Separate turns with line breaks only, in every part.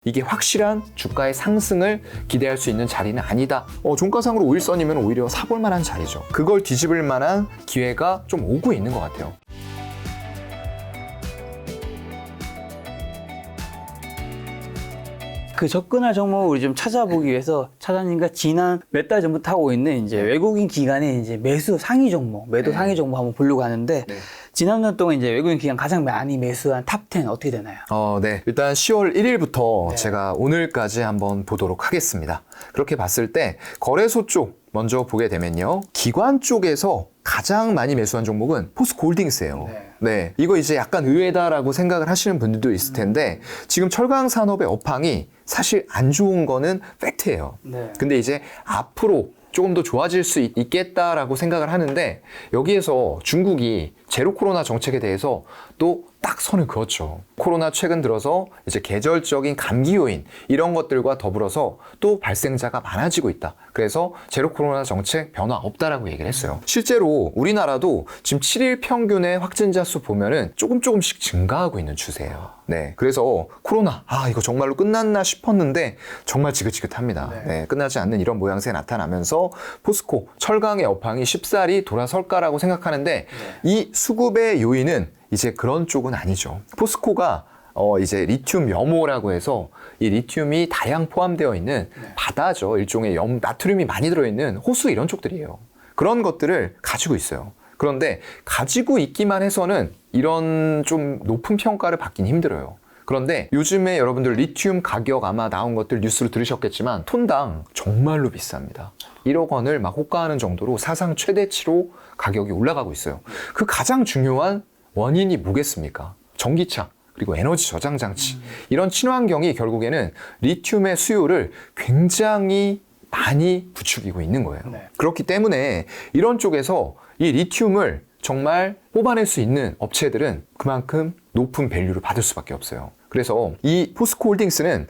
이게 확실한 주가의 상승을 기대할 수 있는 자리는 아니다. 종가상으로 5일선이면 오히려 사볼 만한 자리죠. 그걸 뒤집을 만한 기회가 좀 오고 있는 것 같아요.
그 접근할 종목을 우리 좀 찾아보기 위해서 차장님과 지난 몇 달 전부터 하고 있는 이제 외국인 기관의 이제 매수 상위 종목, 매도 상위 종목 한번 보려고 하는데 지난달 동안 이제 외국인 기관 가장 많이 매수한 탑 10 어떻게 되나요?
네. 일단 10월 1일부터 제가 오늘까지 한번 보도록 하겠습니다. 그렇게 봤을 때 거래소 쪽 먼저 보게 되면요. 기관 쪽에서 가장 많이 매수한 종목은 포스코홀딩스예요. 네. 이거 이제 약간 의외다라고 생각을 하시는 분들도 있을 텐데 지금 철강 산업의 업황이 사실 안 좋은 거는 팩트예요. 근데 이제 앞으로 조금 더 좋아질 수 있겠다라고 생각을 하는데 여기에서 중국이 제로 코로나 정책에 대해서 또 딱 선을 그었죠. 코로나 최근 들어서 이제 계절적인 감기 요인 이런 것들과 더불어서 또 발생자가 많아지고 있다. 그래서 제로 코로나 정책 변화 없다라고 얘기를 했어요. 실제로 우리나라도 지금 7일 평균의 확진자 수 보면은 조금씩 증가하고 있는 추세예요. 네. 그래서 코로나 이거 정말로 끝났나 싶었는데 정말 지긋지긋합니다. 네. 끝나지 않는 이런 모양새 나타나면서 포스코 철강의 업황이 쉽사리 돌아설까라고 생각하는데 이 수급의 요인은 이제 그런 쪽은 아니죠. 포스코가 이제 리튬 염호라고 해서 이 리튬이 다량 포함되어 있는 바다죠. 일종의 나트륨이 많이 들어있는 호수 이런 쪽들이에요. 그런 것들을 가지고 있어요. 그런데 가지고 있기만 해서는 이런 좀 높은 평가를 받긴 힘들어요. 그런데 요즘에 여러분들 리튬 가격 아마 나온 것들 뉴스로 들으셨겠지만 톤당 정말로 비쌉니다. 1억 원을 막 호가하는 정도로 사상 최대치로 가격이 올라가고 있어요. 그 가장 중요한 원인이 뭐겠습니까? 전기차 그리고 에너지 저장 장치 이런 친환경이 결국에는 리튬의 수요를 굉장히 많이 부추기고 있는 거예요. 그렇기 때문에 이런 쪽에서 이 리튬을 정말 뽑아낼 수 있는 업체들은 그만큼 높은 밸류를 받을 수밖에 없어요. 그래서 이 포스코홀딩스는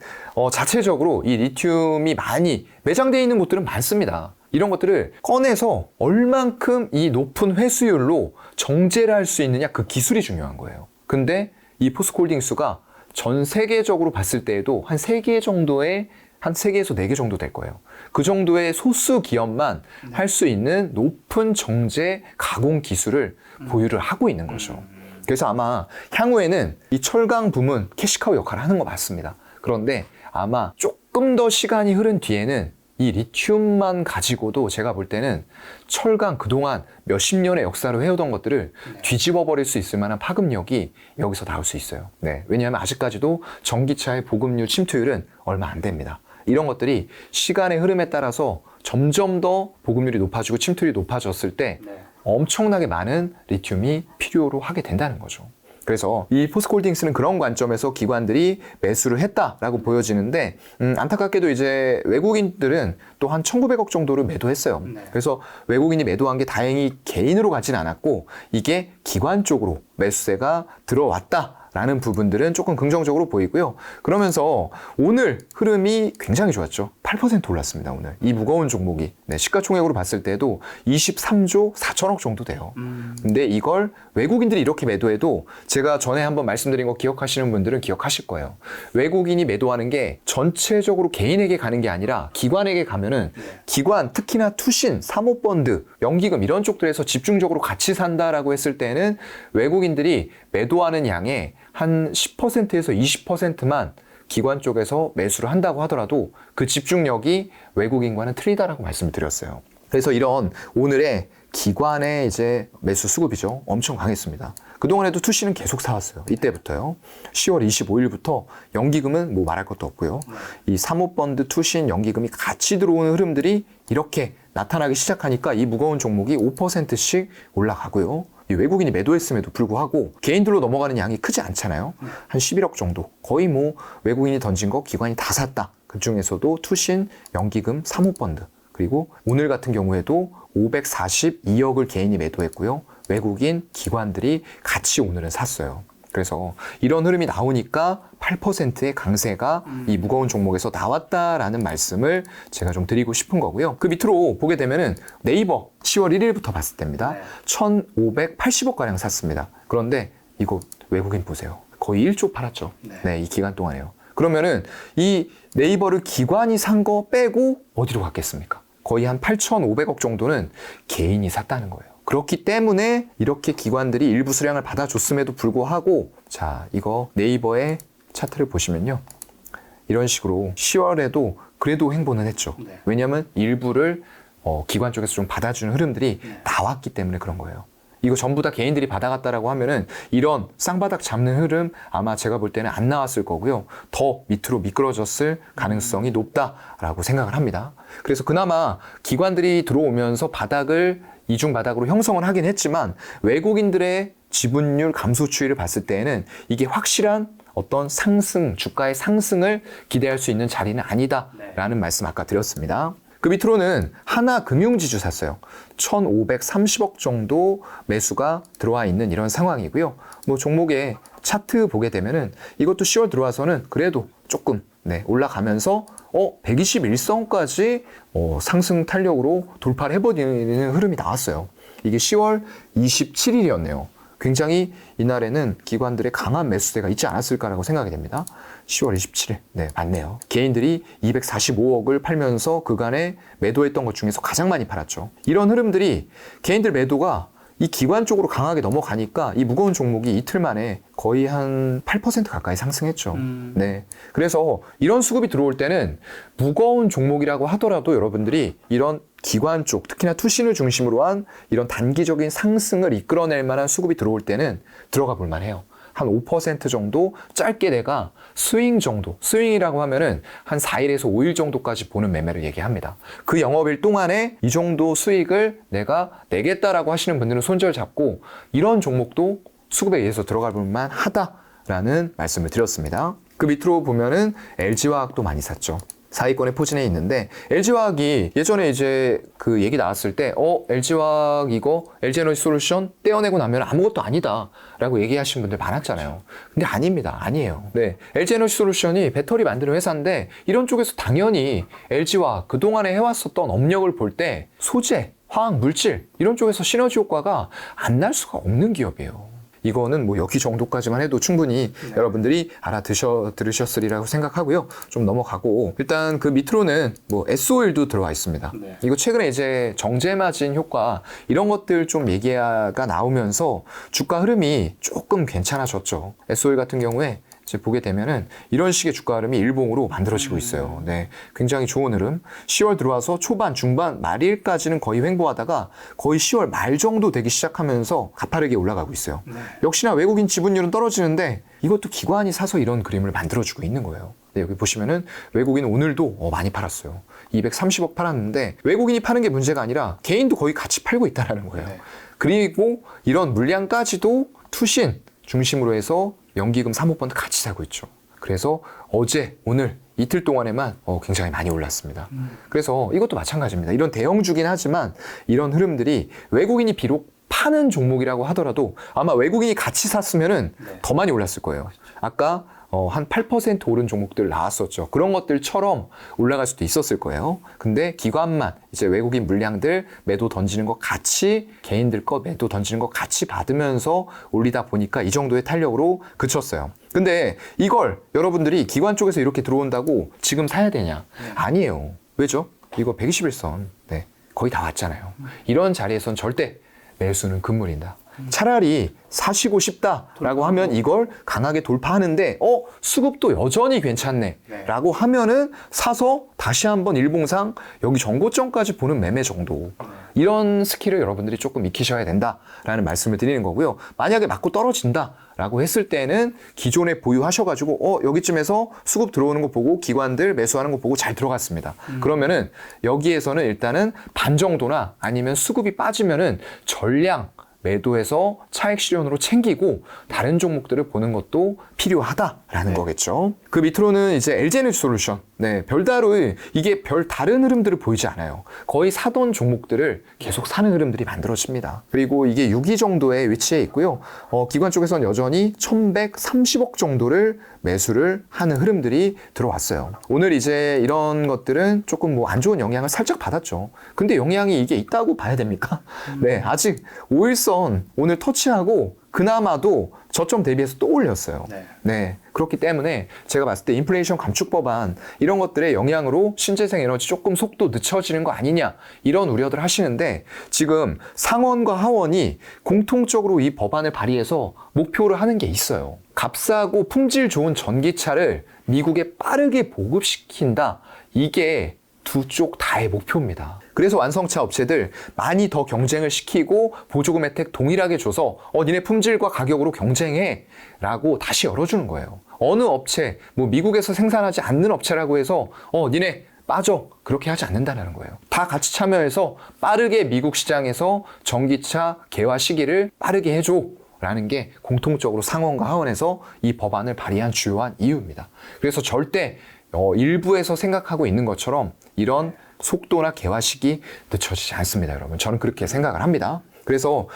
자체적으로 이 리튬이 많이 매장되어 있는 곳들은 많습니다. 이런 것들을 꺼내서 얼만큼 이 높은 회수율로 정제를 할 수 있느냐 그 기술이 중요한 거예요. 근데 이 포스코홀딩스가 전 세계적으로 봤을 때에도 한 3개 정도의 한 3개에서 4개 정도 될 거예요. 그 정도의 소수 기업만 할 수 있는 높은 정제 가공 기술을 보유를 하고 있는 거죠. 그래서 아마 향후에는 이 철강 부문 캐시카우 역할을 하는 거 맞습니다. 그런데 아마 조금 더 시간이 흐른 뒤에는 이 리튬만 가지고도 제가 볼 때는 철강 그동안 몇십 년의 역사로 해오던 것들을 뒤집어 버릴 수 있을 만한 파급력이 여기서 나올 수 있어요. 네. 왜냐하면 아직까지도 전기차의 보급률 침투율은 얼마 안 됩니다. 이런 것들이 시간의 흐름에 따라서 점점 더 보급률이 높아지고 침투율이 높아졌을 때 엄청나게 많은 리튬이 필요로 하게 된다는 거죠. 그래서 이 포스코홀딩스는 그런 관점에서 기관들이 매수를 했다라고 보여지는데 안타깝게도 이제 외국인들은 또 한 1,900억 정도를 매도했어요. 그래서 외국인이 매도한 게 다행히 개인으로 가진 않았고 이게 기관 쪽으로 매수세가 들어왔다. 라는 부분들은 조금 긍정적으로 보이고요. 그러면서 오늘 흐름이 굉장히 좋았죠. 8% 올랐습니다, 오늘. 이 무거운 종목이. 네, 시가총액으로 봤을 때도 23조 4천억 정도 돼요. 근데 이걸 외국인들이 이렇게 매도해도 제가 전에 한번 말씀드린 거 기억하시는 분들은 기억하실 거예요. 외국인이 매도하는 게 전체적으로 개인에게 가는 게 아니라 기관에게 가면은 기관, 특히나 투신, 사모펀드, 연기금 이런 쪽들에서 집중적으로 같이 산다라고 했을 때는 외국인들이 매도하는 양의 한 10%에서 20%만 기관 쪽에서 매수를 한다고 하더라도 그 집중력이 외국인과는 틀리다라고 말씀을 드렸어요. 그래서 이런 오늘의 기관의 이제 매수 수급이죠. 엄청 강했습니다. 그동안에도 투시는 계속 사왔어요. 이때부터요. 10월 25일부터 연기금은 뭐 말할 것도 없고요. 이 사모펀드, 투신, 연기금이 같이 들어오는 흐름들이 이렇게 나타나기 시작하니까 이 무거운 종목이 5%씩 올라가고요. 이 외국인이 매도했음에도 불구하고 개인들로 넘어가는 양이 크지 않잖아요. 한 11억 정도. 거의 뭐 외국인이 던진 거 기관이 다 샀다. 그 중에서도 투신, 연기금, 사모펀드. 그리고 오늘 같은 경우에도 542억을 개인이 매도했고요. 외국인 기관들이 같이 오늘은 샀어요. 그래서 이런 흐름이 나오니까 8%의 강세가 이 무거운 종목에서 나왔다라는 말씀을 제가 좀 드리고 싶은 거고요. 그 밑으로 보게 되면은 네이버 10월 1일부터 봤을 때입니다. 1,580억가량 샀습니다. 그런데 이거 외국인 보세요. 거의 1조 팔았죠. 네, 이 기간 동안에요. 그러면은 이 네이버를 기관이 산 거 빼고 어디로 갔겠습니까? 거의 한 8,500억 정도는 개인이 샀다는 거예요. 그렇기 때문에 이렇게 기관들이 일부 수량을 받아줬음에도 불구하고, 자, 이거 네이버의 차트를 보시면요. 이런 식으로 10월에도 그래도 횡보는 했죠.
네.
왜냐하면 일부를 기관 쪽에서 좀 받아주는 흐름들이 나왔기 때문에 그런 거예요. 이거 전부 다 개인들이 받아갔다라고 하면은 이런 쌍바닥 잡는 흐름 아마 제가 볼 때는 안 나왔을 거고요. 더 밑으로 미끄러졌을 가능성이 높다라고 생각을 합니다. 그래서 그나마 기관들이 들어오면서 바닥을 이중 바닥으로 형성을 하긴 했지만 외국인들의 지분율 감소 추이를 봤을 때에는 이게 확실한 어떤 상승, 주가의 상승을 기대할 수 있는 자리는 아니다라는 말씀 아까 드렸습니다. 그 밑으로는 하나금융지주 샀어요. 1,530억 정도 매수가 들어와 있는 이런 상황이고요. 뭐 종목의 차트 보게 되면은 이것도 10월 들어와서는 그래도 조금 올라가면서 121선까지 상승 탄력으로 돌파를 해버리는 흐름이 나왔어요. 이게 10월 27일이었네요. 굉장히 이날에는 기관들의 강한 매수세가 있지 않았을까라고 생각이 됩니다. 10월 27일. 네, 맞네요. 개인들이 245억을 팔면서 그간에 매도했던 것 중에서 가장 많이 팔았죠. 이런 흐름들이 개인들 매도가 이 기관 쪽으로 강하게 넘어가니까 이 무거운 종목이 이틀 만에 거의 한 8% 가까이 상승했죠. 네. 그래서 이런 수급이 들어올 때는 무거운 종목이라고 하더라도 여러분들이 이런 기관 쪽, 특히나 투신을 중심으로 한 이런 단기적인 상승을 이끌어낼 만한 수급이 들어올 때는 들어가 볼 만해요. 한 5% 정도 짧게 내가 스윙 정도, 스윙이라고 하면은 한 4일에서 5일 정도까지 보는 매매를 얘기합니다. 그 영업일 동안에 이 정도 수익을 내가 내겠다라고 하시는 분들은 손절 잡고 이런 종목도 수급에 의해서 들어가 볼 만하다라는 말씀을 드렸습니다. 그 밑으로 보면은 LG화학도 많이 샀죠. 4위권에 포진해 있는데 LG화학이 예전에 이제 그 얘기 나왔을 때 LG화학 이거 LG에너지솔루션 떼어내고 나면 아무것도 아니다 라고 얘기하시는 분들 많았잖아요. 근데 아닙니다. 아니에요. 네, LG에너지솔루션이 배터리 만드는 회사인데 이런 쪽에서 당연히 LG화학 그동안에 해왔었던 업력을 볼 때 소재, 화학, 물질 이런 쪽에서 시너지 효과가 안 날 수가 없는 기업이에요. 이거는 뭐 여기 정도까지만 해도 충분히 여러분들이 들으셨으리라고 생각하고요. 좀 넘어가고 일단 그 밑으로는 뭐 S-오일도 들어와 있습니다.
네.
이거 최근에 이제 정제마진 효과 이런 것들 좀 얘기가 나오면서 주가 흐름이 조금 괜찮아졌죠. S-오일 같은 경우에 이제 보게 되면은 이런 식의 주가 흐름이 일봉으로 만들어지고 있어요. 네, 굉장히 좋은 흐름. 10월 들어와서 초반, 중반, 말일까지는 거의 횡보하다가 거의 10월 말 정도 되기 시작하면서 가파르게 올라가고 있어요.
네.
역시나 외국인 지분율은 떨어지는데 이것도 기관이 사서 이런 그림을 만들어주고 있는 거예요. 네, 여기 보시면은 외국인 오늘도 많이 팔았어요. 230억 팔았는데 외국인이 파는 게 문제가 아니라 개인도 거의 같이 팔고 있다는 거예요.
네.
그리고 이런 물량까지도 투신 중심으로 해서 연기금 사모펀드 같이 사고 있죠. 그래서 어제, 오늘 이틀 동안에만 굉장히 많이 올랐습니다. 그래서 이것도 마찬가지입니다. 이런 대형주긴 하지만 이런 흐름들이 외국인이 비록 파는 종목이라고 하더라도 아마 외국인이 같이 샀으면은 더 많이 올랐을 거예요. 아까 한 8% 오른 종목들 나왔었죠. 그런 것들처럼 올라갈 수도 있었을 거예요. 근데 기관만 이제 외국인 물량들 매도 던지는 거 같이 개인들 거 매도 던지는 거 같이 받으면서 올리다 보니까 이 정도의 탄력으로 그쳤어요. 근데 이걸 여러분들이 기관 쪽에서 이렇게 들어온다고 지금 사야 되냐? 아니에요. 왜죠? 이거 121선 거의 다 왔잖아요. 이런 자리에선 절대 매수는 금물이다. 차라리 사시고 싶다라고 하면 이걸 강하게 돌파하는데 수급도 여전히 괜찮네 라고 하면은 사서 다시 한번 일봉상 여기 정고점까지 보는 매매 정도, 이런 스킬을 여러분들이 조금 익히셔야 된다라는 말씀을 드리는 거고요. 만약에 맞고 떨어진다 라고 했을 때는 기존에 보유하셔가지고 여기쯤에서 수급 들어오는 거 보고 기관들 매수하는 거 보고 잘 들어갔습니다. 그러면은 여기에서는 일단은 반 정도나 아니면 수급이 빠지면은 전량 매도해서 차익 실현으로 챙기고 다른 종목들을 보는 것도 필요하다라는 거겠죠. 그 밑으로는 이제 LG에너지솔루션. 별다로 이게 별 다른 흐름들을 보이지 않아요. 거의 사던 종목들을 계속 사는 흐름들이 만들어집니다. 그리고 이게 6위 정도의 위치에 있고요. 기관 쪽에서는 여전히 1,130억 정도를 매수를 하는 흐름들이 들어왔어요. 오늘 이제 이런 것들은 조금 뭐 안 좋은 영향을 살짝 받았죠. 근데 영향이 이게 있다고 봐야 됩니까? 아직 5일선 오늘 터치하고 그나마도 저점 대비해서 또 올렸어요.
네.
네. 그렇기 때문에 제가 봤을 때 인플레이션 감축 법안 이런 것들의 영향으로 신재생 에너지 조금 속도 늦춰지는 거 아니냐 이런 우려들 하시는데 지금 상원과 하원이 공통적으로 이 법안을 발의해서 목표를 하는 게 있어요. 값싸고 품질 좋은 전기차를 미국에 빠르게 보급시킨다. 이게 두 쪽 다의 목표입니다. 그래서 완성차 업체들 많이 더 경쟁을 시키고 보조금 혜택 동일하게 줘서 니네 품질과 가격으로 경쟁해 라고 다시 열어주는 거예요. 어느 업체, 뭐 미국에서 생산하지 않는 업체라고 해서 니네 빠져 그렇게 하지 않는다는 거예요. 다 같이 참여해서 빠르게 미국 시장에서 전기차 개화 시기를 빠르게 해줘 라는 게 공통적으로 상원과 하원에서 이 법안을 발의한 주요한 이유입니다. 그래서 절대 일부에서 생각하고 있는 것처럼 이런 속도나 개화 시기 늦춰지지 않습니다, 여러분. 저는 그렇게 생각을 합니다. 그래서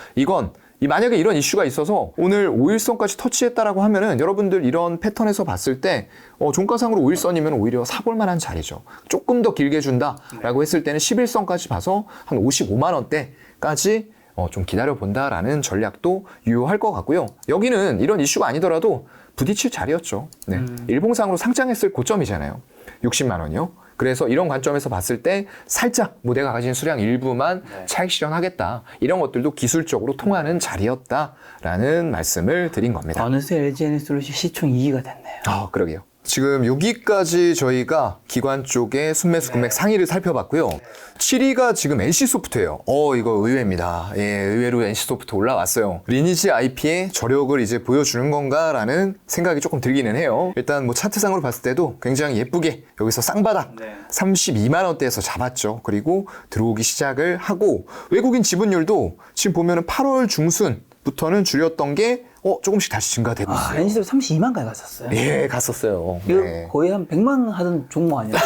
만약에 이런 이슈가 있어서 오늘 5일선까지 터치했다라고 하면은 여러분들 이런 패턴에서 봤을 때 종가상으로 5일선이면 오히려 사볼 만한 자리죠. 조금 더 길게 준다라고 했을 때는 10일선까지 봐서 한 55만 원대까지 좀 기다려 본다라는 전략도 유효할 것 같고요. 여기는 이런 이슈가 아니더라도 부딪힐 자리였죠. 네. 일봉상으로 상장했을 고점이잖아요. 60만 원이요. 그래서 이런 관점에서 봤을 때 살짝 내가 가진 수량 일부만 차익 실현하겠다. 이런 것들도 기술적으로 통하는 자리였다라는 말씀을 드린 겁니다.
어느새 LG 에너지솔루션 시총 2위가 됐네요.
그러게요. 지금 6위까지 저희가 기관 쪽의 순매수 금액 상위를 살펴봤고요. 7위가 지금 NC소프트예요. 이거 의외입니다. 예, 의외로 NC소프트 올라왔어요. 리니지 IP의 저력을 이제 보여주는 건가라는 생각이 조금 들기는 해요. 일단 뭐 차트상으로 봤을 때도 굉장히 예쁘게 여기서 쌍바닥 32만 원대에서 잡았죠. 그리고 들어오기 시작을 하고 외국인 지분율도 지금 보면은 8월 중순부터는 줄였던 게 조금씩 다시 증가되고 있어요.
NC도 32만까지 갔었어요.
예, 갔었어요.
이거
네.
거의 한 100만 하던 종목 아니에요?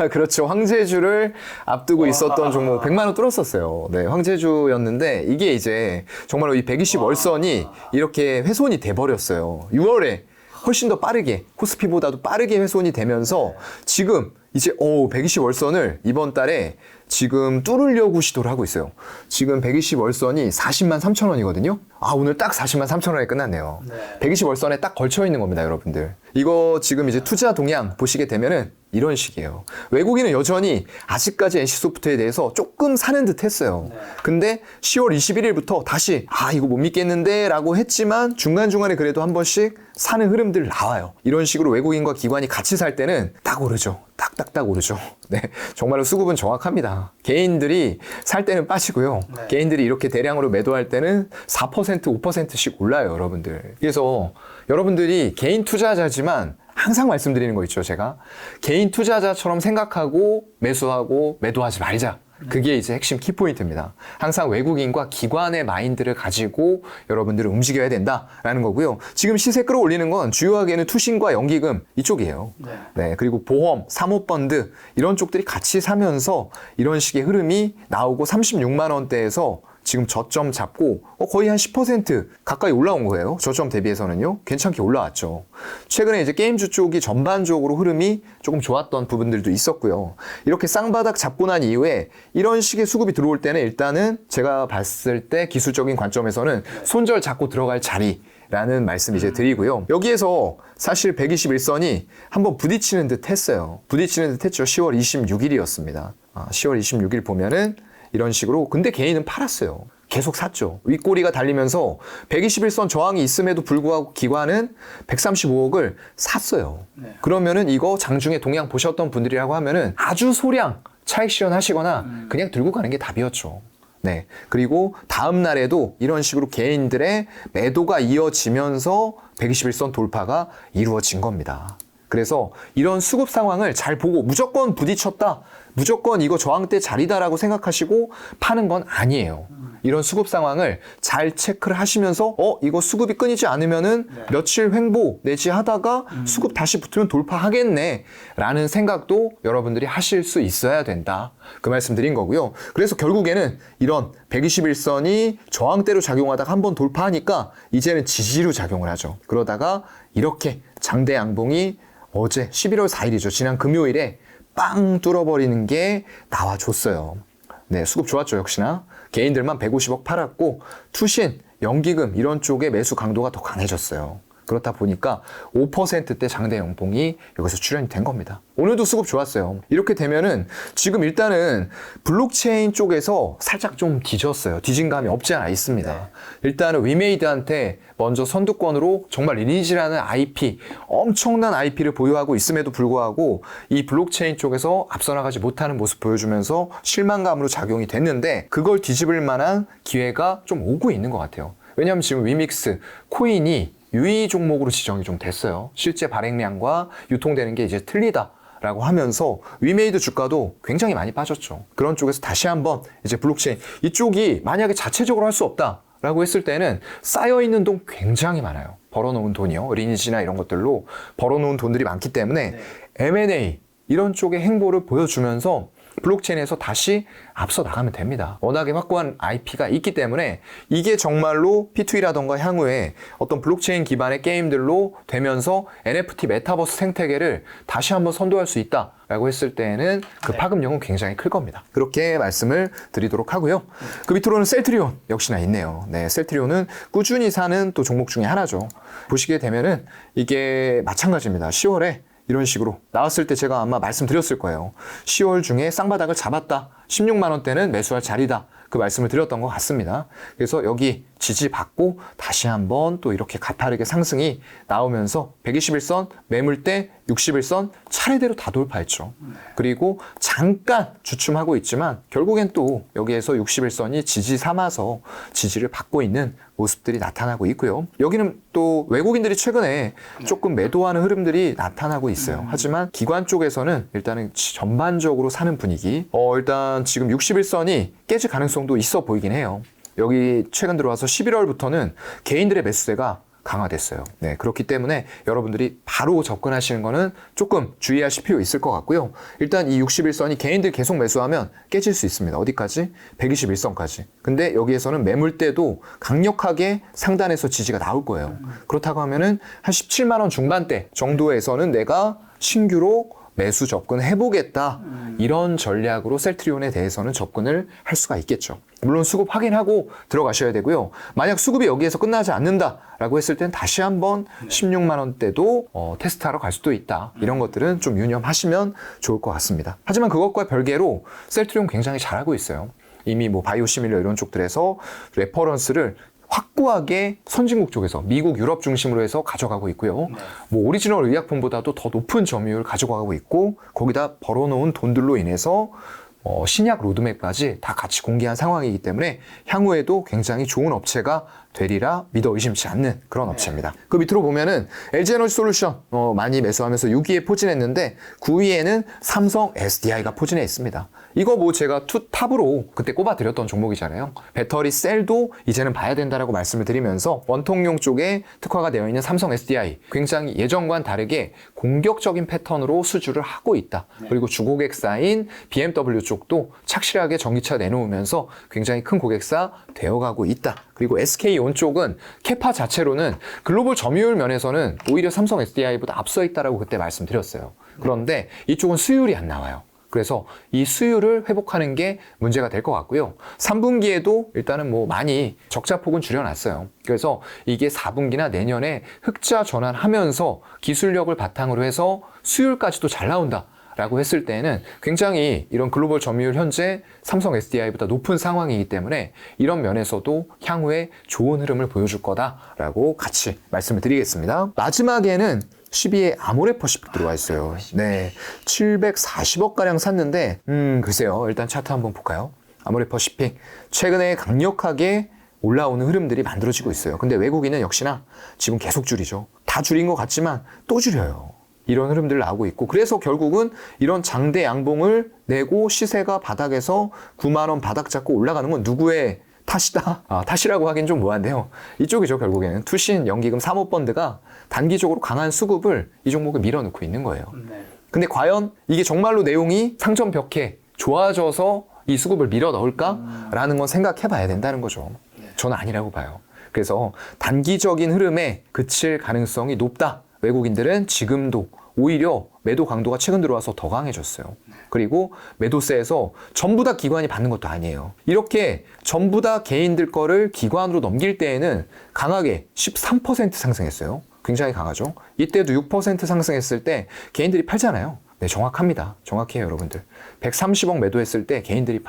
그렇죠. 황제주를 앞두고 있었던 종목 100만 원 뚫었었어요. 네, 황제주였는데 이게 이제 정말로 이 120 월선이 이렇게 훼손이 돼버렸어요. 6월에 훨씬 더 빠르게 코스피보다도 빠르게 훼손이 되면서 지금 이제 120 월선을 이번 달에 지금 뚫으려고 시도를 하고 있어요. 지금 120 월선이 40만 3천 원이거든요. 오늘 딱 40만 3천 원에 끝났네요. 120 월선에 딱 걸쳐 있는 겁니다, 여러분들. 이거 지금 이제 투자 동향 보시게 되면은 이런 식이에요. 외국인은 여전히 아직까지 NC소프트에 대해서 조금 사는 듯 했어요. 근데 10월 21일부터 다시 이거 못 믿겠는데 라고 했지만 중간중간에 그래도 한 번씩 사는 흐름들 나와요. 이런 식으로 외국인과 기관이 같이 살 때는 딱 오르죠. 딱딱딱 오르죠. 네, 정말로 수급은 정확합니다. 개인들이 살 때는 빠지고요. 개인들이 이렇게 대량으로 매도할 때는 4%, 5%씩 올라요, 여러분들. 그래서 여러분들이 개인 투자자지만 항상 말씀드리는 거 있죠, 제가. 개인 투자자처럼 생각하고 매수하고 매도하지 말자. 그게 이제 핵심 키포인트입니다. 항상 외국인과 기관의 마인드를 가지고 여러분들은 움직여야 된다라는 거고요. 지금 시세 끌어올리는 건 주요하게는 투신과 연기금 이쪽이에요. 네, 그리고 보험, 사모펀드 이런 쪽들이 같이 사면서 이런 식의 흐름이 나오고 36만 원대에서 지금 저점 잡고 거의 한 10% 가까이 올라온 거예요. 저점 대비해서는요. 괜찮게 올라왔죠. 최근에 이제 게임주 쪽이 전반적으로 흐름이 조금 좋았던 부분들도 있었고요. 이렇게 쌍바닥 잡고 난 이후에 이런 식의 수급이 들어올 때는 일단은 제가 봤을 때 기술적인 관점에서는 손절 잡고 들어갈 자리 라는 말씀 이제 드리고요. 여기에서 사실 121선이 한번 부딪히는 듯 했어요. 부딪히는 듯 했죠. 10월 26일이었습니다. 10월 26일 보면은 이런 식으로. 근데 개인은 팔았어요. 계속 샀죠. 윗꼬리가 달리면서 121선 저항이 있음에도 불구하고 기관은 135억을 샀어요. 그러면은 이거 장중에 동향 보셨던 분들이라고 하면은 아주 소량 차익 실현하시거나 그냥 들고 가는 게 답이었죠. 네. 그리고 다음 날에도 이런 식으로 개인들의 매도가 이어지면서 121선 돌파가 이루어진 겁니다. 그래서 이런 수급 상황을 잘 보고 무조건 부딪혔다, 무조건 이거 저항대 자리다라고 생각하시고 파는 건 아니에요. 이런 수급 상황을 잘 체크를 하시면서 이거 수급이 끊이지 않으면은 며칠 횡보 내지 하다가 수급 다시 붙으면 돌파하겠네 라는 생각도 여러분들이 하실 수 있어야 된다. 그 말씀 드린 거고요. 그래서 결국에는 이런 121선이 저항대로 작용하다가 한번 돌파하니까 이제는 지지로 작용을 하죠. 그러다가 이렇게 장대 양봉이 어제 11월 4일이죠. 지난 금요일에 빵 뚫어버리는 게 나와줬어요. 네, 수급 좋았죠, 역시나. 개인들만 150억 팔았고 투신 연기금 이런 쪽의 매수 강도가 더 강해졌어요. 그렇다 보니까 5%대 장대 연봉이 여기서 출현이 된 겁니다. 오늘도 수급 좋았어요. 이렇게 되면은 지금 일단은 블록체인 쪽에서 살짝 좀 뒤졌어요. 뒤진 감이 없지 않아 있습니다. 일단은 위메이드한테 먼저 선두권으로 정말 리니지라는 IP, 엄청난 IP를 보유하고 있음에도 불구하고 이 블록체인 쪽에서 앞서 나가지 못하는 모습 보여주면서 실망감으로 작용이 됐는데 그걸 뒤집을 만한 기회가 좀 오고 있는 것 같아요. 왜냐하면 지금 위믹스 코인이 유의 종목으로 지정이 좀 됐어요. 실제 발행량과 유통되는 게 이제 틀리다라고 하면서 위메이드 주가도 굉장히 많이 빠졌죠. 그런 쪽에서 다시 한번 이제 블록체인 이쪽이 만약에 자체적으로 할 수 없다라고 했을 때는 쌓여있는 돈 굉장히 많아요. 벌어놓은 돈이요. 리니지나 이런 것들로 벌어놓은 돈들이 많기 때문에 M&A 이런 쪽의 행보를 보여주면서 블록체인에서 다시 앞서 나가면 됩니다. 워낙에 확고한 IP가 있기 때문에 이게 정말로 P2E라던가 향후에 어떤 블록체인 기반의 게임들로 되면서 NFT 메타버스 생태계를 다시 한번 선도할 수 있다라고 했을 때는 그 파급력은 굉장히 클 겁니다. 그렇게 말씀을 드리도록 하고요. 그 밑으로는 셀트리온 역시나 있네요. 네, 셀트리온은 꾸준히 사는 또 종목 중에 하나죠. 보시게 되면은 이게 마찬가지입니다. 10월에 이런 식으로 나왔을 때 제가 아마 말씀드렸을 거예요. 10월 중에 쌍바닥을 잡았다. 16만 원대는 매수할 자리다. 그 말씀을 드렸던 것 같습니다. 그래서 여기 지지받고 다시 한번 또 이렇게 가파르게 상승이 나오면서 121선, 매물대 61선 차례대로 다 돌파했죠. 그리고 잠깐 주춤하고 있지만 결국엔 또 여기에서 61선이 지지 삼아서 지지를 받고 있는 모습들이 나타나고 있고요. 여기는 또 외국인들이 최근에 조금 매도하는 흐름들이 나타나고 있어요. 하지만 기관 쪽에서는 일단은 전반적으로 사는 분위기. 일단 지금 61선이 깨질 가능성도 있어 보이긴 해요. 여기 최근 들어와서 11월부터는 개인들의 매수세가 강화됐어요. 네, 그렇기 때문에 여러분들이 바로 접근하시는 거는 조금 주의하실 필요 있을 것 같고요. 일단 이 61선이 개인들 계속 매수하면 깨질 수 있습니다. 어디까지? 121선까지. 근데 여기에서는 매물대도 강력하게 상단에서 지지가 나올 거예요. 그렇다고 하면은 한 17만 원 중반대 정도에서는 내가 신규로 매수 접근해보겠다. 이런 전략으로 셀트리온에 대해서는 접근을 할 수가 있겠죠. 물론 수급 확인하고 들어가셔야 되고요. 만약 수급이 여기에서 끝나지 않는다라고 했을 땐 다시 한번 16만 원대도 테스트하러 갈 수도 있다. 이런 것들은 좀 유념하시면 좋을 것 같습니다. 하지만 그것과 별개로 셀트리온 굉장히 잘하고 있어요. 이미 뭐 바이오시밀러 이런 쪽들에서 레퍼런스를 확고하게 선진국 쪽에서 미국, 유럽 중심으로 해서 가져가고 있고요. 뭐 오리지널 의약품보다도 더 높은 점유율을 가져가고 있고 거기다 벌어놓은 돈들로 인해서 신약 로드맵까지 다 같이 공개한 상황이기 때문에 향후에도 굉장히 좋은 업체가 되리라 믿어 의심치 않는 그런 업체입니다. 그 밑으로 보면은 LG에너지솔루션 많이 매수하면서 6위에 포진했는데 9위에는 삼성 SDI가 포진해 있습니다. 이거 뭐 제가 탑으로 그때 꼽아드렸던 종목이잖아요. 배터리 셀도 이제는 봐야 된다라고 말씀을 드리면서 원통용 쪽에 특화가 되어 있는 삼성 SDI 굉장히 예전과는 다르게 공격적인 패턴으로 수주를 하고 있다. 그리고 주고객사인 BMW 쪽도 착실하게 전기차 내놓으면서 굉장히 큰 고객사 되어가고 있다. 그리고 SK온 쪽은 캐파 자체로는 글로벌 점유율 면에서는 오히려 삼성 SDI보다 앞서 있다라고 그때 말씀드렸어요. 그런데 이쪽은 수율이 안 나와요. 그래서 이 수율을 회복하는 게 문제가 될 것 같고요. 3분기에도 일단은 뭐 많이 적자폭은 줄여놨어요. 그래서 이게 4분기나 내년에 흑자 전환하면서 기술력을 바탕으로 해서 수율까지도 잘 나온다. 라고 했을 때는 굉장히 이런 글로벌 점유율 현재 삼성 SDI보다 높은 상황이기 때문에 이런 면에서도 향후에 좋은 흐름을 보여줄 거다라고 같이 말씀을 드리겠습니다. 마지막에는 12에 아모레퍼시픽 들어와 있어요. 네, 740억가량 샀는데 글쎄요. 일단 차트 한번 볼까요? 아모레퍼시픽 최근에 강력하게 올라오는 흐름들이 만들어지고 있어요. 근데 외국인은 역시나 지금 계속 줄이죠. 다 줄인 것 같지만 또 줄여요. 이런 흐름들 나오고 있고 그래서 결국은 이런 장대 양봉을 내고 시세가 바닥에서 9만 원 바닥 잡고 올라가는 건 누구의 탓이다? 탓이라고 하긴 좀 뭐한데요. 이쪽이죠. 결국에는 투신 연기금 사모펀드가 단기적으로 강한 수급을 이 종목에 밀어넣고 있는 거예요. 근데 과연 이게 정말로 내용이 상점 벽해 좋아져서 이 수급을 밀어 넣을까라는 건 생각해 봐야 된다는 거죠. 저는 아니라고 봐요. 그래서 단기적인 흐름에 그칠 가능성이 높다. 외국인들은 지금도 오히려 매도 강도가 최근 들어와서 더 강해졌어요. 그리고 매도세에서 전부 다 기관이 받는 것도 아니에요. 이렇게 전부 다 개인들 거를 기관으로 넘길 때에는 강하게 13% 상승했어요. 굉장히 강하죠. 이때도 6% 상승했을 때 개인들이 팔잖아요. 네, 정확합니다. 정확해요, 여러분들. 130억 매도했을 때 개인들이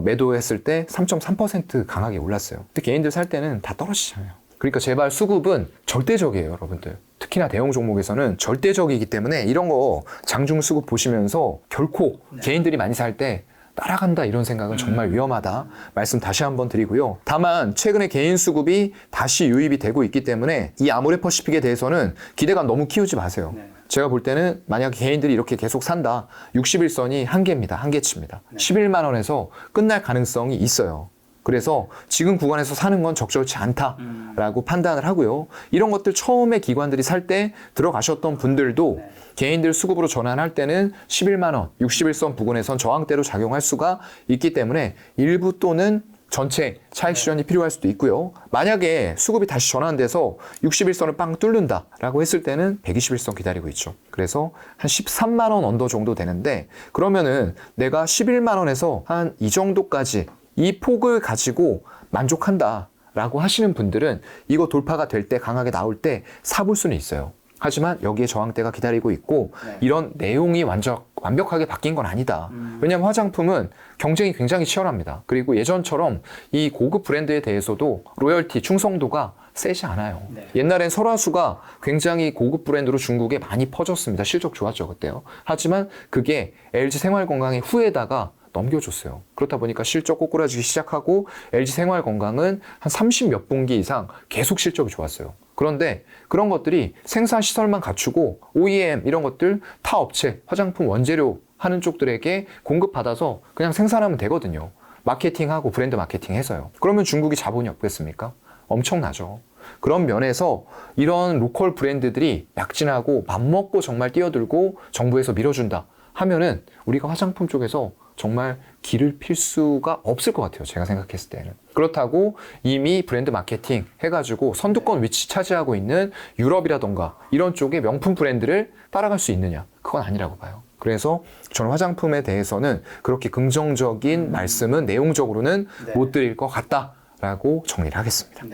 매도했을 때 3.3% 강하게 올랐어요. 근데 개인들 살 때는 다 떨어지잖아요. 그러니까 제발 수급은 절대적이에요, 여러분들. 특히나 대형 종목에서는 절대적이기 때문에 이런 거 장중 수급 보시면서 결코 개인들이 많이 살 때 따라간다 이런 생각은 정말 위험하다 말씀 다시 한번 드리고요. 다만 최근에 개인 수급이 다시 유입이 되고 있기 때문에 이 아모레퍼시픽에 대해서는 기대감 너무 키우지 마세요. 제가 볼 때는 만약 개인들이 이렇게 계속 산다, 61선이 한계입니다. 한계치입니다. 11만 원에서 끝날 가능성이 있어요. 그래서 지금 구간에서 사는 건 적절치 않다라고 판단을 하고요. 이런 것들 처음에 기관들이 살 때 들어가셨던 분들도 개인들 수급으로 전환할 때는 11만 원, 61선 부근에선 저항대로 작용할 수가 있기 때문에 일부 또는 전체 차익 실현이 필요할 수도 있고요. 만약에 수급이 다시 전환돼서 61선을 빵 뚫는다라고 했을 때는 121선 기다리고 있죠. 그래서 한 13만 원 언더 정도 되는데 그러면은 내가 11만 원에서 한 이 정도까지 이 폭을 가지고 만족한다라고 하시는 분들은 이거 돌파가 될 때 강하게 나올 때 사볼 수는 있어요. 하지만 여기에 저항대가 기다리고 있고 이런 내용이 완벽하게 바뀐 건 아니다. 왜냐하면 화장품은 경쟁이 굉장히 치열합니다. 그리고 예전처럼 이 고급 브랜드에 대해서도 로열티, 충성도가 세지 않아요. 옛날엔 설화수가 굉장히 고급 브랜드로 중국에 많이 퍼졌습니다. 실적 좋았죠, 그때요. 하지만 그게 LG 생활건강의 후에다가 넘겨줬어요. 그렇다 보니까 실적 꼬꾸라지기 시작하고 LG 생활건강은 한 30 몇 분기 이상 계속 실적이 좋았어요. 그런데 그런 것들이 생산 시설만 갖추고 OEM 이런 것들 타 업체, 화장품 원재료 하는 쪽들에게 공급받아서 그냥 생산하면 되거든요. 마케팅하고 브랜드 마케팅 해서요. 그러면 중국이 자본이 없겠습니까? 엄청나죠. 그런 면에서 이런 로컬 브랜드들이 약진하고 맘먹고 정말 뛰어들고 정부에서 밀어준다 하면은 우리가 화장품 쪽에서 정말 길을 필 수가 없을 것 같아요. 제가 생각했을 때는. 그렇다고 이미 브랜드 마케팅 해가지고 선두권 위치 차지하고 있는 유럽이라던가 이런 쪽의 명품 브랜드를 따라갈 수 있느냐? 그건 아니라고 봐요. 그래서 저는 화장품에 대해서는 그렇게 긍정적인 말씀은 내용적으로는 못 드릴 것 같다라고 정리를 하겠습니다.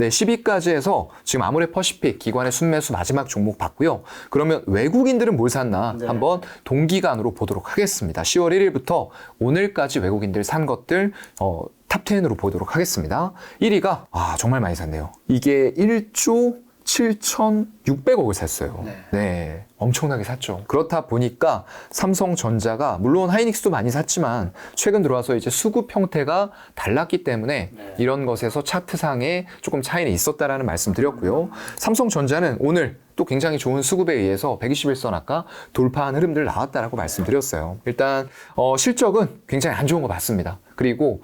네, 10위까지 해서 지금 아모레퍼시픽 기관의 순매수 마지막 종목 봤고요. 그러면 외국인들은 뭘 샀나 한번 동기간으로 보도록 하겠습니다. 10월 1일부터 오늘까지 외국인들 산 것들 탑10으로 보도록 하겠습니다. 1위가 정말 많이 샀네요. 이게 1조 7,600억을 샀어요. 네, 엄청나게 샀죠. 그렇다 보니까 삼성전자가 물론 하이닉스도 많이 샀지만 최근 들어와서 이제 수급 형태가 달랐기 때문에 이런 것에서 차트상에 조금 차이는 있었다라는 말씀 드렸고요. 삼성전자는 오늘 또 굉장히 좋은 수급에 의해서 121선 아까 돌파한 흐름들 나왔다라고 말씀드렸어요. 일단 실적은 굉장히 안 좋은 거 맞습니다. 그리고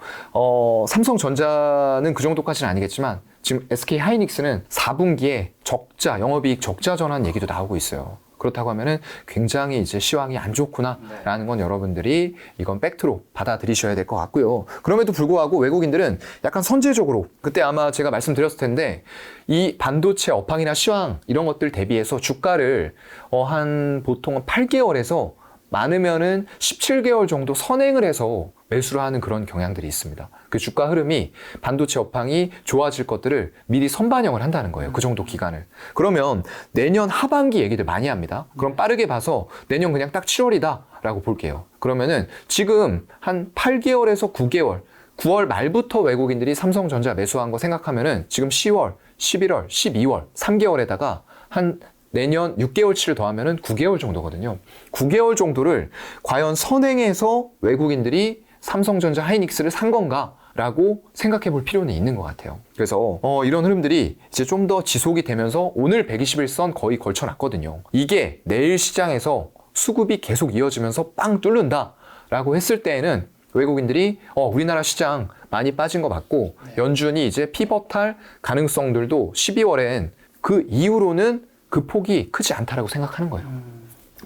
삼성전자는 그 정도까지는 아니겠지만 지금 SK 하이닉스는 4분기에 적자, 영업이익 적자 전환 얘기도 나오고 있어요. 그렇다고 하면은 굉장히 이제 시황이 안 좋구나라는 건 여러분들이 이건 팩트로 받아들이셔야 될 것 같고요. 그럼에도 불구하고 외국인들은 약간 선제적으로 그때 아마 제가 말씀드렸을 텐데 이 반도체 업황이나 시황 이런 것들 대비해서 주가를 한 보통 8개월에서 많으면은 17개월 정도 선행을 해서 매수를 하는 그런 경향들이 있습니다. 그 주가 흐름이 반도체 업황이 좋아질 것들을 미리 선반영을 한다는 거예요. 그 정도 기간을. 그러면 내년 하반기 얘기들 많이 합니다. 그럼 빠르게 봐서 내년 그냥 딱 7월이다 라고 볼게요. 그러면은 지금 한 8개월에서 9개월 9월 말부터 외국인들이 삼성전자 매수한 거 생각하면은 지금 10월, 11월, 12월 3개월에다가 한 내년 6개월치를 더하면은 9개월 정도거든요. 9개월 정도를 과연 선행해서 외국인들이 삼성전자 하이닉스를 산 건가? 라고 생각해 볼 필요는 있는 것 같아요. 그래서 이런 흐름들이 이제 좀 더 지속이 되면서 오늘 121선 거의 걸쳐놨거든요. 이게 내일 시장에서 수급이 계속 이어지면서 빵 뚫는다 라고 했을 때에는 외국인들이 우리나라 시장 많이 빠진 거 맞고 연준이 이제 피벗할 가능성들도 12월엔 그 이후로는 그 폭이 크지 않다라고 생각하는 거예요.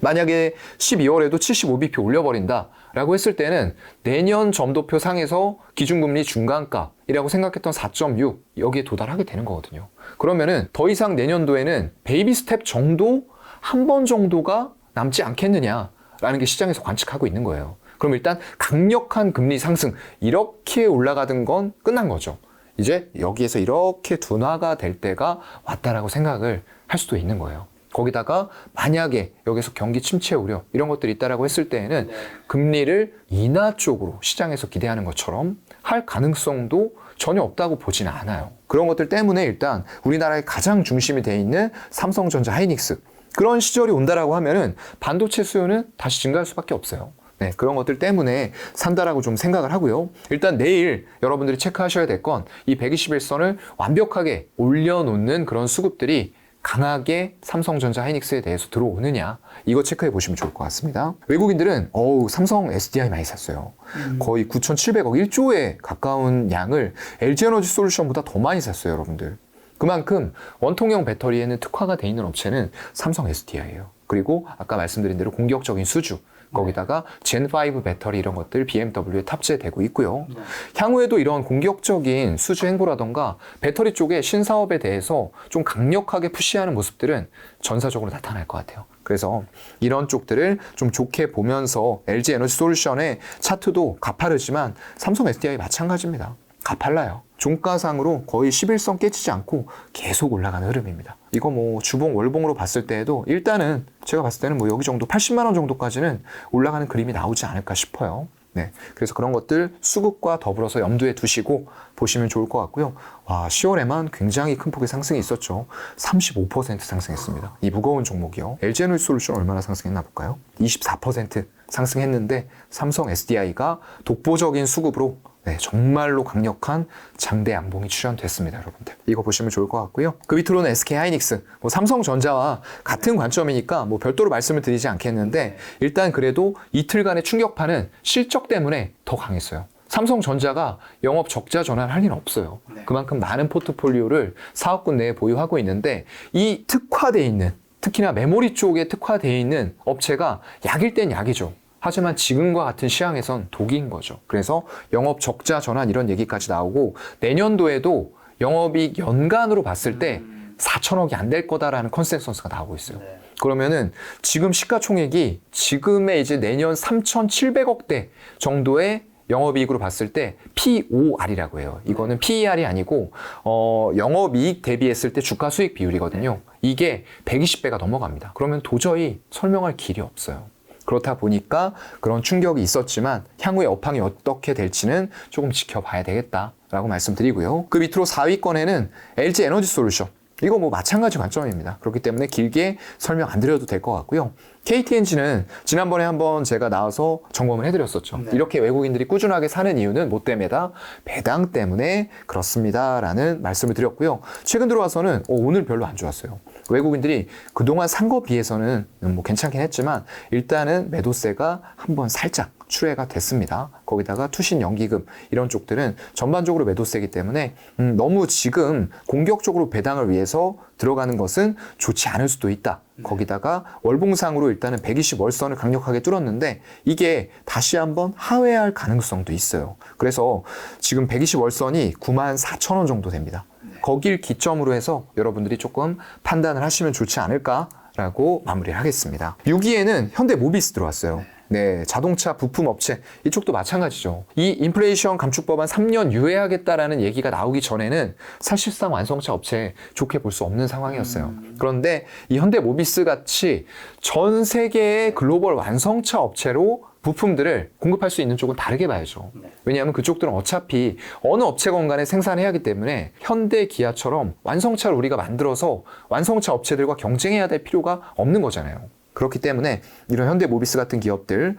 만약에 12월에도 75bp 올려버린다 라고 했을 때는 내년 점도표 상에서 기준금리 중간값이라고 생각했던 4.6 여기에 도달하게 되는 거거든요. 그러면은 더 이상 내년도에는 베이비 스텝 정도 한 번 정도가 남지 않겠느냐라는 게 시장에서 관측하고 있는 거예요. 그럼 일단 강력한 금리 상승 이렇게 올라가던 건 끝난 거죠. 이제 여기에서 이렇게 둔화가 될 때가 왔다라고 생각을 할 수도 있는 거예요. 거기다가 만약에 여기서 경기 침체 우려 이런 것들이 있다라고 했을 때에는 금리를 인하 쪽으로 시장에서 기대하는 것처럼 할 가능성도 전혀 없다고 보지는 않아요. 그런 것들 때문에 일단 우리나라의 가장 중심이 돼 있는 삼성전자, 하이닉스 그런 시절이 온다라고 하면은 반도체 수요는 다시 증가할 수밖에 없어요. 네, 그런 것들 때문에 산다라고 좀 생각을 하고요. 일단 내일 여러분들이 체크하셔야 될 건 이 121선을 완벽하게 올려놓는 그런 수급들이 강하게 삼성전자, 하이닉스에 대해서 들어오느냐 이거 체크해 보시면 좋을 것 같습니다. 외국인들은 삼성 SDI 많이 샀어요. 거의 9,700억 1조에 가까운 양을 LG에너지솔루션보다 더 많이 샀어요, 여러분들. 그만큼 원통형 배터리에는 특화가 돼 있는 업체는 삼성 SDI예요. 그리고 아까 말씀드린 대로 공격적인 수주 거기다가 젠5 배터리 이런 것들 BMW에 탑재되고 있고요. 향후에도 이런 공격적인 수주 행보라던가 배터리 쪽의 신사업에 대해서 좀 강력하게 푸시하는 모습들은 전사적으로 나타날 것 같아요. 그래서 이런 쪽들을 좀 좋게 보면서 LG에너지솔루션의 차트도 가파르지만 삼성 SDI 마찬가지입니다. 가팔라요. 종가상으로 거의 11선 깨지지 않고 계속 올라가는 흐름입니다. 이거 뭐 주봉, 월봉으로 봤을 때에도 일단은 제가 봤을 때는 뭐 여기 정도 80만 원 정도까지는 올라가는 그림이 나오지 않을까 싶어요. 네, 그래서 그런 것들 수급과 더불어서 염두에 두시고 보시면 좋을 것 같고요. 와, 10월에만 굉장히 큰 폭의 상승이 있었죠. 35% 상승했습니다. 이 무거운 종목이요. LG에너지솔루션 얼마나 상승했나 볼까요? 24% 상승했는데 삼성 SDI가 독보적인 수급으로 정말로 강력한 장대 양봉이 출현됐습니다, 여러분들. 이거 보시면 좋을 것 같고요. 그 밑으로는 SK 하이닉스, 삼성전자와 같은 관점이니까 별도로 말씀을 드리지 않겠는데 일단 그래도 이틀간의 충격파는 실적 때문에 더 강했어요. 삼성전자가 영업 적자 전환할 일은 없어요. 그만큼 많은 포트폴리오를 사업군 내에 보유하고 있는데 이 특화되어 있는, 특히나 메모리 쪽에 특화되어 있는 업체가 약일 땐 약이죠. 하지만 지금과 같은 시황에선 독인 거죠. 그래서 영업 적자 전환 이런 얘기까지 나오고 내년도에도 영업이익 연간으로 봤을 때 4천억이 안 될 거다라는 컨센서스가 나오고 있어요. 그러면은 지금 시가총액이 지금의 이제 내년 3,700억대 정도의 영업이익으로 봤을 때 POR이라고 해요. 이거는 PER이 아니고 영업이익 대비했을 때 주가 수익 비율이거든요. 이게 120배가 넘어갑니다. 그러면 도저히 설명할 길이 없어요. 그렇다 보니까 그런 충격이 있었지만 향후에 업황이 어떻게 될지는 조금 지켜봐야 되겠다라고 말씀드리고요. 그 밑으로 4위권에는 LG에너지솔루션. 이거 마찬가지 관점입니다. 그렇기 때문에 길게 설명 안 드려도 될 것 같고요. KTNG는 지난번에 한번 제가 나와서 점검을 해드렸었죠. 이렇게 외국인들이 꾸준하게 사는 이유는 뭐 때문에다? 배당 때문에 그렇습니다. 라는 말씀을 드렸고요. 최근 들어와서는 오늘 별로 안 좋았어요. 외국인들이 그동안 산 거 비해서는 괜찮긴 했지만 일단은 매도세가 한번 살짝 출회가 됐습니다. 거기다가 투신 연기금 이런 쪽들은 전반적으로 매도세이기 때문에 너무 지금 공격적으로 배당을 위해서 들어가는 것은 좋지 않을 수도 있다. 거기다가 월봉상으로 일단은 120월선을 강력하게 뚫었는데 이게 다시 한번 하회할 가능성도 있어요. 그래서 지금 120월선이 94,000원 정도 됩니다. 거길 기점으로 해서 여러분들이 조금 판단을 하시면 좋지 않을까라고 마무리를 하겠습니다. 6위에는 현대모비스 들어왔어요. 네, 자동차 부품 업체 이쪽도 마찬가지죠. 이 인플레이션 감축 법안 3년 유예하겠다라는 얘기가 나오기 전에는 사실상 완성차 업체 좋게 볼 수 없는 상황이었어요. 그런데 이 현대모비스 같이 전 세계의 글로벌 완성차 업체로 부품들을 공급할 수 있는 쪽은 다르게 봐야죠. 왜냐하면 그쪽들은 어차피 어느 업체건 간에 생산해야 하기 때문에 현대, 기아처럼 완성차를 우리가 만들어서 완성차 업체들과 경쟁해야 될 필요가 없는 거잖아요. 그렇기 때문에 이런 현대모비스 같은 기업들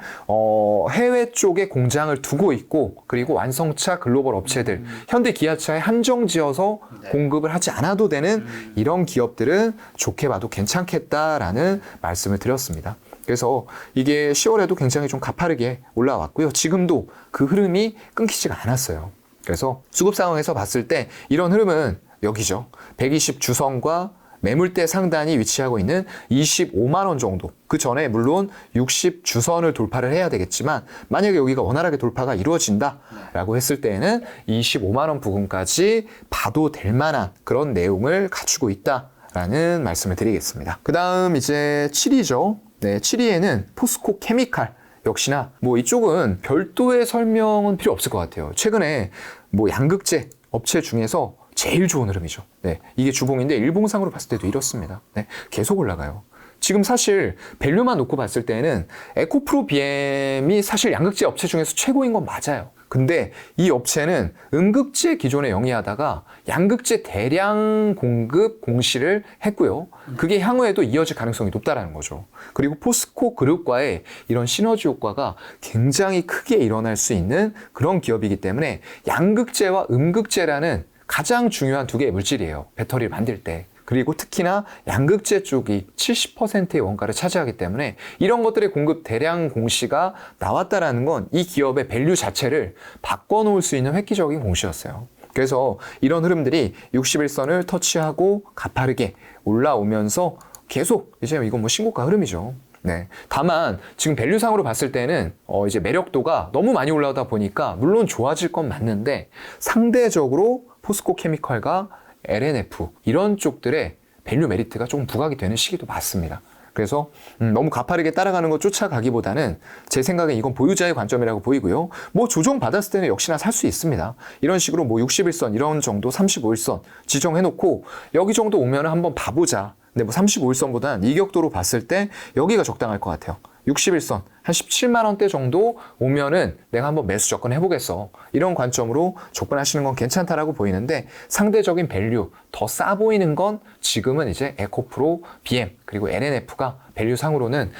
해외 쪽에 공장을 두고 있고 그리고 완성차 글로벌 업체들 현대 기아차에 한정지어서 공급을 하지 않아도 되는 이런 기업들은 좋게 봐도 괜찮겠다라는 말씀을 드렸습니다. 그래서 이게 10월에도 굉장히 좀 가파르게 올라왔고요. 지금도 그 흐름이 끊기지가 않았어요. 그래서 수급 상황에서 봤을 때 이런 흐름은 여기죠. 120 주선과 매물대 상단이 위치하고 있는 25만 원 정도. 그 전에 물론 60 주선을 돌파를 해야 되겠지만 만약에 여기가 원활하게 돌파가 이루어진다라고 했을 때에는 25만 원 부근까지 봐도 될 만한 그런 내용을 갖추고 있다. 라는 말씀을 드리겠습니다. 그 다음 이제 7위죠. 네, 7위에는 포스코 케미칼. 역시나 뭐 이쪽은 별도의 설명은 필요 없을 것 같아요. 최근에 뭐 양극재 업체 중에서 제일 좋은 흐름이죠. 네, 이게 주봉인데 일봉상으로 봤을 때도 이렇습니다. 네, 계속 올라가요. 지금 사실 밸류만 놓고 봤을 때는 에코프로 BM이 사실 양극재 업체 중에서 최고인 건 맞아요. 근데 이 업체는 음극재 기존에 영위하다가 양극재 대량 공급 공시를 했고요. 그게 향후에도 이어질 가능성이 높다라는 거죠. 그리고 포스코 그룹과의 이런 시너지 효과가 굉장히 크게 일어날 수 있는 그런 기업이기 때문에 양극재와 음극재라는 가장 중요한 두 개의 물질이에요. 배터리를 만들 때. 그리고 특히나 양극재 쪽이 70%의 원가를 차지하기 때문에 이런 것들의 공급 대량 공시가 나왔다라는 건 이 기업의 밸류 자체를 바꿔놓을 수 있는 획기적인 공시였어요. 그래서 이런 흐름들이 61선을 터치하고 가파르게 올라오면서 계속 이제 이건 뭐 신고가 흐름이죠. 네. 다만 지금 밸류상으로 봤을 때는 이제 매력도가 너무 많이 올라오다 보니까 물론 좋아질 건 맞는데 상대적으로 포스코 케미칼과 LNF 이런 쪽들의 밸류 메리트가 조금 부각이 되는 시기도 맞습니다. 그래서 너무 가파르게 따라가는 거 쫓아가기보다는 제 생각엔 이건 보유자의 관점이라고 보이고요. 뭐 조정 받았을 때는 역시나 살 수 있습니다. 이런 식으로 뭐 61선 이런 정도 35일선 지정해놓고 여기 정도 오면 한번 봐보자. 근데 뭐 35일선보다는 이격도로 봤을 때 여기가 적당할 것 같아요. 61선 한 17만 원대 정도 오면은 내가 한번 매수 접근해보겠어. 이런 관점으로 접근하시는 건 괜찮다라고 보이는데 상대적인 밸류 더 싸 보이는 건 지금은 이제 에코프로, BM 그리고 LNF가 밸류상으로는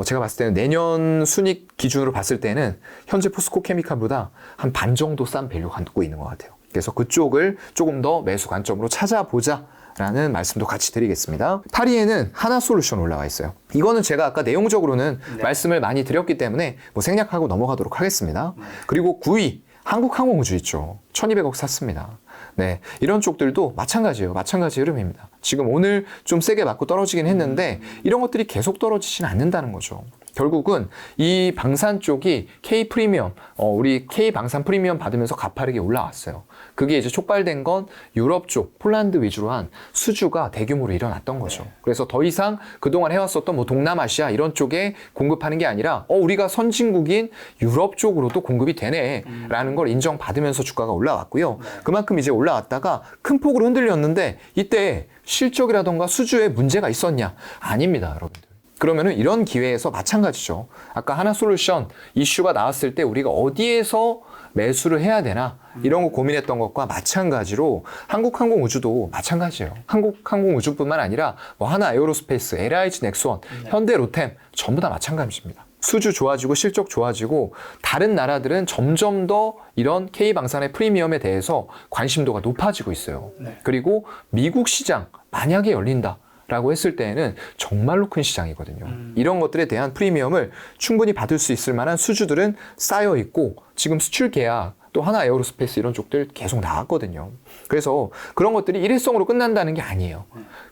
제가 봤을 때는 내년 순익 기준으로 봤을 때는 현재 포스코 케미칼보다 한 반 정도 싼 밸류 갖고 있는 것 같아요. 그래서 그쪽을 조금 더 매수 관점으로 찾아보자. 라는 말씀도 같이 드리겠습니다. 8위에는 하나솔루션 올라와 있어요. 이거는 제가 아까 내용적으로는 말씀을 많이 드렸기 때문에 뭐 생략하고 넘어가도록 하겠습니다. 그리고 9위 한국항공우주 있죠. 1200억 샀습니다. 네, 이런 쪽들도 마찬가지예요. 마찬가지 흐름입니다. 지금 오늘 좀 세게 맞고 떨어지긴 했는데 이런 것들이 계속 떨어지지는 않는다는 거죠. 결국은 이 방산 쪽이 K 프리미엄, 우리 K 방산 프리미엄 받으면서 가파르게 올라왔어요. 그게 이제 촉발된 건 유럽 쪽, 폴란드 위주로 한 수주가 대규모로 일어났던 거죠. 그래서 더 이상 그동안 해왔었던 뭐 동남아시아 이런 쪽에 공급하는 게 아니라 우리가 선진국인 유럽 쪽으로도 공급이 되네 라는 걸 인정받으면서 주가가 올라왔고요. 그만큼 이제 올라왔다가 큰 폭으로 흔들렸는데 이때 실적이라던가 수주에 문제가 있었냐? 아닙니다, 여러분들. 그러면은 이런 기회에서 마찬가지죠. 아까 하나솔루션 이슈가 나왔을 때 우리가 어디에서 매수를 해야 되나 이런 거 고민했던 것과 마찬가지로 한국항공우주도 마찬가지예요. 한국항공우주뿐만 아니라 뭐 하나에어로스페이스, LIG 넥스원, 현대로템 전부 다 마찬가지입니다. 수주 좋아지고 실적 좋아지고 다른 나라들은 점점 더 이런 K방산의 프리미엄에 대해서 관심도가 높아지고 있어요. 그리고 미국 시장 만약에 열린다. 라고 했을 때에는 정말로 큰 시장이거든요. 이런 것들에 대한 프리미엄을 충분히 받을 수 있을 만한 수주들은 쌓여 있고 지금 수출 계약 또 하나 에어로스페이스 이런 쪽들 계속 나왔거든요. 그래서 그런 것들이 일회성으로 끝난다는 게 아니에요.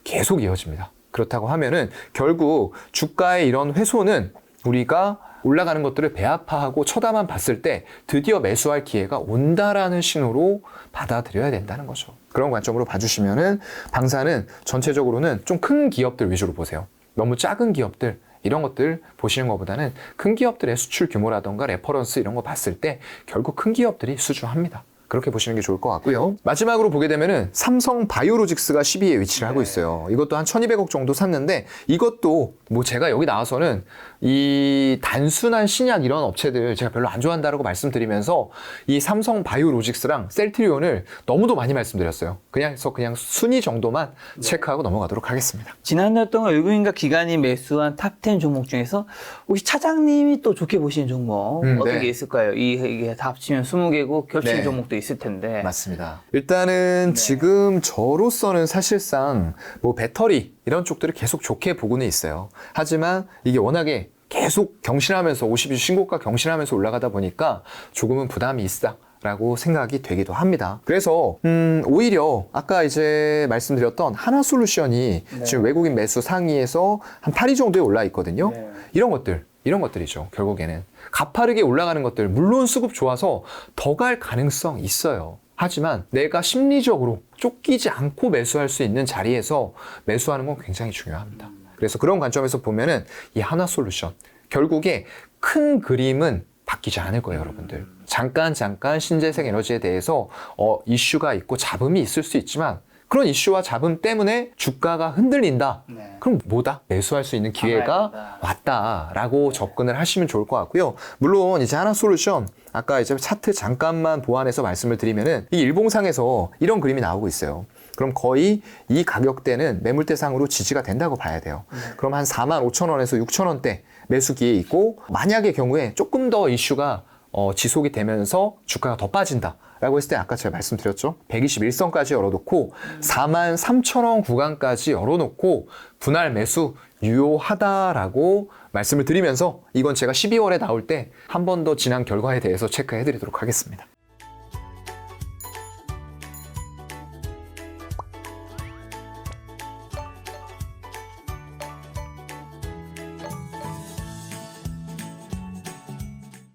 계속 이어집니다. 그렇다고 하면은 결국 주가의 이런 회소는 우리가 올라가는 것들을 배합화하고 쳐다만 봤을 때 드디어 매수할 기회가 온다라는 신호로 받아들여야 된다는 거죠. 그런 관점으로 봐주시면은 방사는 전체적으로는 좀 큰 기업들 위주로 보세요. 너무 작은 기업들 이런 것들 보시는 것보다는 큰 기업들의 수출 규모라던가 레퍼런스 이런 거 봤을 때 결국 큰 기업들이 수주합니다. 그렇게 보시는 게 좋을 것 같고요. 마지막으로 보게 되면은 삼성 바이오로직스가 10위에 위치를 하고 있어요. 이것도 한 1200억 정도 샀는데 이것도 뭐 제가 여기 나와서는 이 단순한 신약 이런 업체들 제가 별로 안 좋아한다라고 말씀드리면서 이 삼성 바이오로직스랑 셀트리온을 너무도 많이 말씀드렸어요. 그냥 순위 정도만 체크하고 넘어가도록 하겠습니다.
지난달 동안 외국인과 기관이 매수한 탑10 종목 중에서 혹시 차장님이 또 좋게 보시는 종목 어떤 게 있을까요? 이게 다 합치면 20개고 겹치는 종목도 있을 텐데.
맞습니다. 일단은 지금 저로서는 사실상 뭐 배터리 이런 쪽들을 계속 좋게 보고는 있어요. 하지만 이게 워낙에 계속 경신하면서 52주 신고가 경신하면서 올라가다 보니까 조금은 부담이 있다. 라고 생각이 되기도 합니다. 그래서 오히려 아까 이제 말씀드렸던 하나솔루션이 지금 외국인 매수 상위에서 한 8위 정도에 올라 있거든요. 이런 것들이죠. 결국에는 가파르게 올라가는 것들 물론 수급 좋아서 더 갈 가능성 있어요. 하지만 내가 심리적으로 쫓기지 않고 매수할 수 있는 자리에서 매수하는 건 굉장히 중요합니다. 그래서 그런 관점에서 보면은 이 하나솔루션 결국에 큰 그림은 바뀌지 않을 거예요, 여러분들. 잠깐 신재생 에너지에 대해서 이슈가 있고 잡음이 있을 수 있지만 그런 이슈와 잡음 때문에 주가가 흔들린다.
네.
그럼 뭐다? 매수할 수 있는 기회가 왔다라고 접근을 하시면 좋을 것 같고요. 물론 이제 하나솔루션 아까 이제 차트 잠깐만 보완해서 말씀을 드리면은 이 일봉상에서 이런 그림이 나오고 있어요. 그럼 거의 이 가격대는 매물대상으로 지지가 된다고 봐야 돼요. 그럼 한 45,000원에서 6,000원대 매수 기회 있고 만약의 경우에 조금 더 이슈가 지속이 되면서 주가가 더 빠진다. 라고 했을 때 아까 제가 말씀드렸죠. 121선까지 열어놓고 43,000원 구간까지 열어놓고 분할 매수 유효하다라고 말씀을 드리면서 이건 제가 12월에 나올 때 한 번 더 지난 결과에 대해서 체크해 드리도록 하겠습니다.